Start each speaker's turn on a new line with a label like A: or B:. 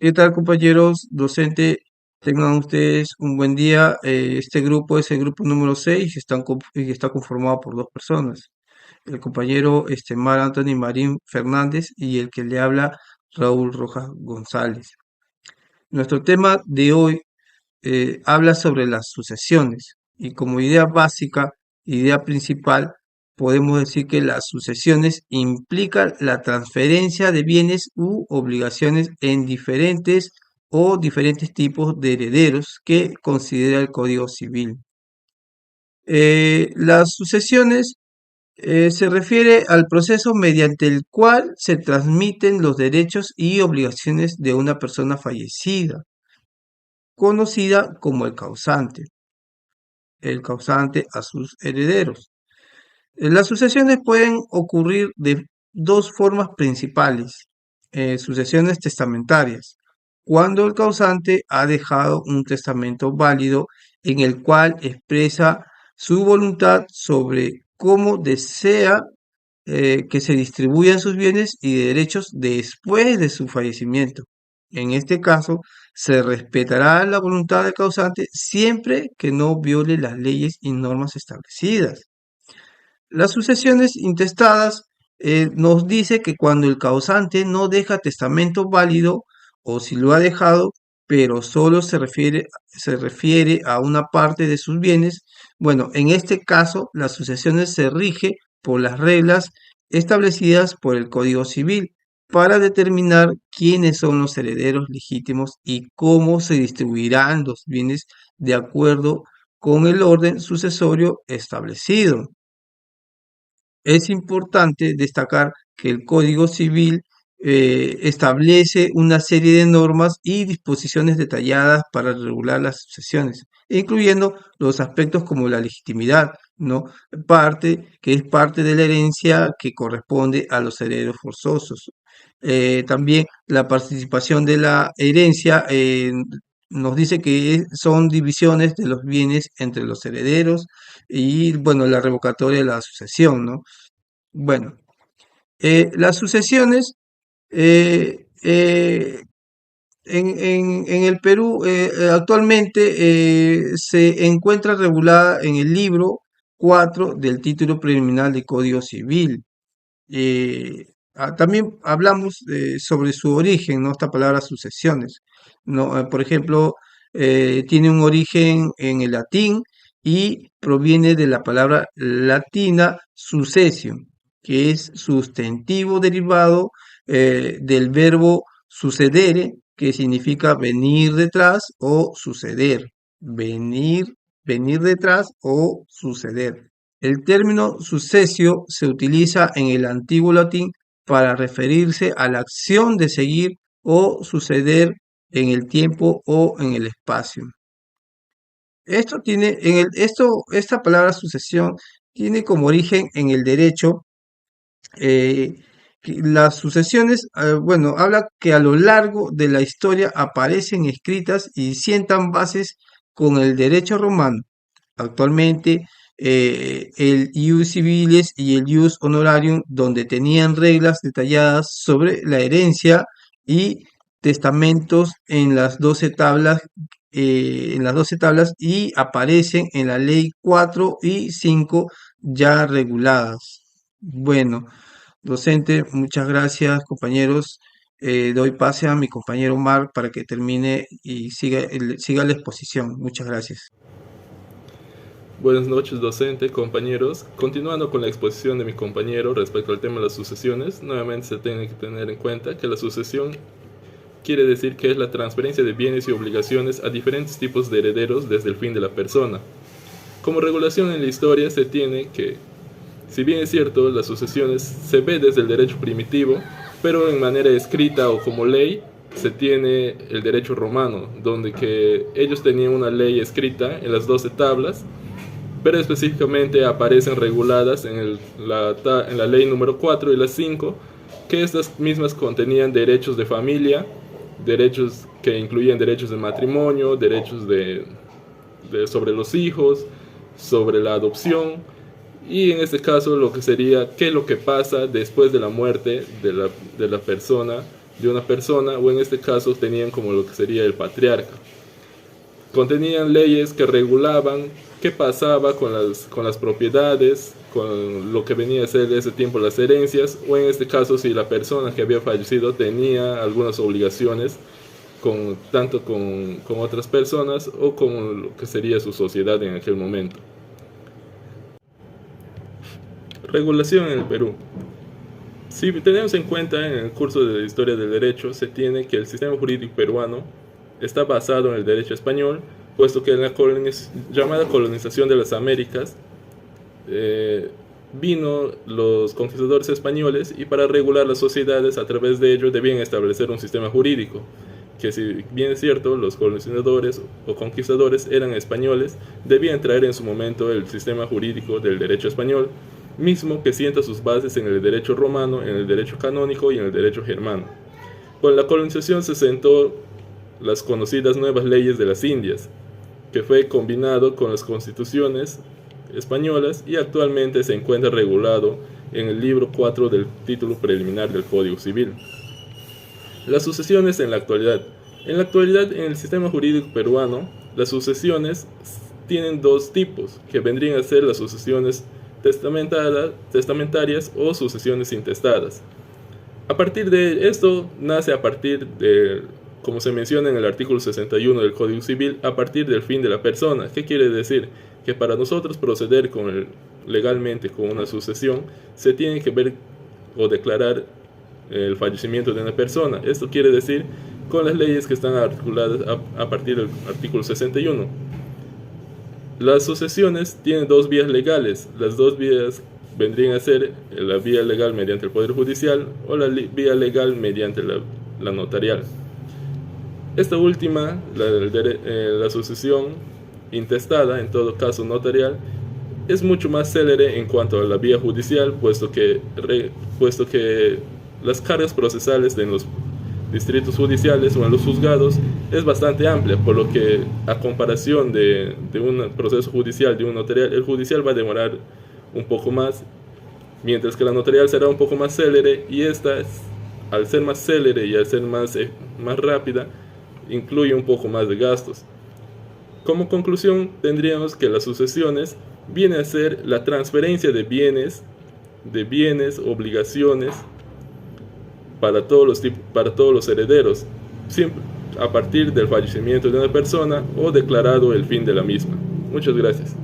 A: ¿Qué tal, compañeros? Docente, tengan ustedes un buen día. Este grupo es el grupo número 6 y está conformado por dos personas. El compañero Mar Anthony Marín Fernández y el que le habla Raúl Rojas González. Nuestro tema de hoy habla sobre las sucesiones y como idea básica, idea principal, podemos decir que las sucesiones implican la transferencia de bienes u obligaciones en diferentes tipos de herederos que considera el Código Civil. Las sucesiones se refiere al proceso mediante el cual se transmiten los derechos y obligaciones de una persona fallecida, conocida como el causante a sus herederos. Las sucesiones pueden ocurrir de dos formas principales. Sucesiones testamentarias, cuando el causante ha dejado un testamento válido en el cual expresa su voluntad sobre cómo desea que se distribuyan sus bienes y derechos después de su fallecimiento. En este caso, se respetará la voluntad del causante siempre que no viole las leyes y normas establecidas. Las sucesiones intestadas nos dice que cuando el causante no deja testamento válido o si lo ha dejado, pero solo se refiere a una parte de sus bienes, bueno, en este caso las sucesiones se rige por las reglas establecidas por el Código Civil para determinar quiénes son los herederos legítimos y cómo se distribuirán los bienes de acuerdo con el orden sucesorio establecido. Es importante destacar que el Código Civil establece una serie de normas y disposiciones detalladas para regular las sucesiones, incluyendo los aspectos como la legitimidad, ¿no? Que es parte de la herencia que corresponde a los herederos forzosos. También la participación de la herencia nos dice que son divisiones de los bienes entre los herederos y, bueno, la revocatoria de la sucesión, ¿no? Bueno, las sucesiones eh, eh, en el Perú actualmente se encuentra regulada en el libro 4 del título preliminar del Código Civil. También hablamos sobre su origen, ¿no? Esta palabra sucesiones, ¿no? Por ejemplo, tiene un origen en el latín y proviene de la palabra latina succession, que es sustantivo derivado del verbo sucedere, que significa venir detrás o suceder. Venir, venir detrás o suceder. El término sucesio se utiliza en el antiguo latín para referirse a la acción de seguir o suceder en el tiempo o en el espacio. Esta palabra sucesión tiene como origen en el derecho. Que las sucesiones, bueno, habla que a lo largo de la historia aparecen escritas y sientan bases con el derecho romano. Actualmente, el ius civilis y el ius honorarium, donde tenían reglas detalladas sobre la herencia y testamentos en las 12 tablas y aparecen en la ley 4 y 5 ya reguladas. Bueno, docente, muchas gracias, compañeros. Doy pase a mi compañero Omar para que termine y siga la exposición. Muchas gracias.
B: Buenas noches, docente, compañeros. Continuando con la exposición de mi compañero respecto al tema de las sucesiones, nuevamente se tiene que tener en cuenta que la sucesión quiere decir que es la transferencia de bienes y obligaciones a diferentes tipos de herederos desde el fin de la persona. Como regulación en la historia se tiene que, si bien es cierto, las sucesiones se ve desde el derecho primitivo, pero en manera escrita o como ley se tiene el derecho romano, donde que ellos tenían una ley escrita en las 12 tablas, pero específicamente aparecen reguladas en la ley número 4 y la 5, que estas mismas contenían derechos de familia, derechos que incluían derechos de matrimonio, derechos sobre los hijos, sobre la adopción, y en este caso lo que sería qué es lo que pasa después de la muerte de la persona de una persona, o en este caso tenían como lo que sería el patriarca. Contenían leyes que regulaban qué pasaba con las propiedades, con lo que venía a ser de ese tiempo las herencias, o en este caso si la persona que había fallecido tenía algunas obligaciones tanto con otras personas o con lo que sería su sociedad en aquel momento. Regulación en el Perú. Si tenemos en cuenta en el curso de Historia del Derecho, se tiene que el sistema jurídico peruano está basado en el derecho español, puesto que en la llamada colonización de las Américas vino los conquistadores españoles, y para regular las sociedades a través de ello debían establecer un sistema jurídico, que si bien es cierto los colonizadores o conquistadores eran españoles, debían traer en su momento el sistema jurídico del derecho español, mismo que sienta sus bases en el derecho romano, en el derecho canónico y en el derecho germano. Con la colonización se sentó las conocidas nuevas leyes de las Indias, que fue combinado con las constituciones españolas y actualmente se encuentra regulado en el libro 4 del título preliminar del Código Civil. Las sucesiones en la actualidad. En la actualidad, en el sistema jurídico peruano, las sucesiones tienen dos tipos, que vendrían a ser las sucesiones testamentarias o sucesiones intestadas. A partir de esto nace a partir de, como se menciona en el artículo 61 del Código Civil, a partir del fin de la persona. ¿Qué quiere decir? Que para nosotros proceder legalmente con una sucesión, se tiene que ver o declarar el fallecimiento de una persona. Esto quiere decir con las leyes que están articuladas a partir del artículo 61. Las sucesiones tienen dos vías legales. Las dos vías vendrían a ser la vía legal mediante el Poder Judicial o la vía legal mediante la notarial. Esta última, la sucesión intestada, en todo caso notarial, es mucho más célere en cuanto a la vía judicial, puesto que las cargas procesales en los distritos judiciales o en los juzgados es bastante amplia, por lo que a comparación de un proceso judicial, de un notarial, el judicial va a demorar un poco más, mientras que la notarial será un poco más célere, y esta, al ser más célere y al ser más rápida, incluye un poco más de gastos. Como conclusión, tendríamos que las sucesiones viene a ser la transferencia de bienes, obligaciones para todos los herederos, siempre a partir del fallecimiento de una persona o declarado el fin de la misma. Muchas gracias.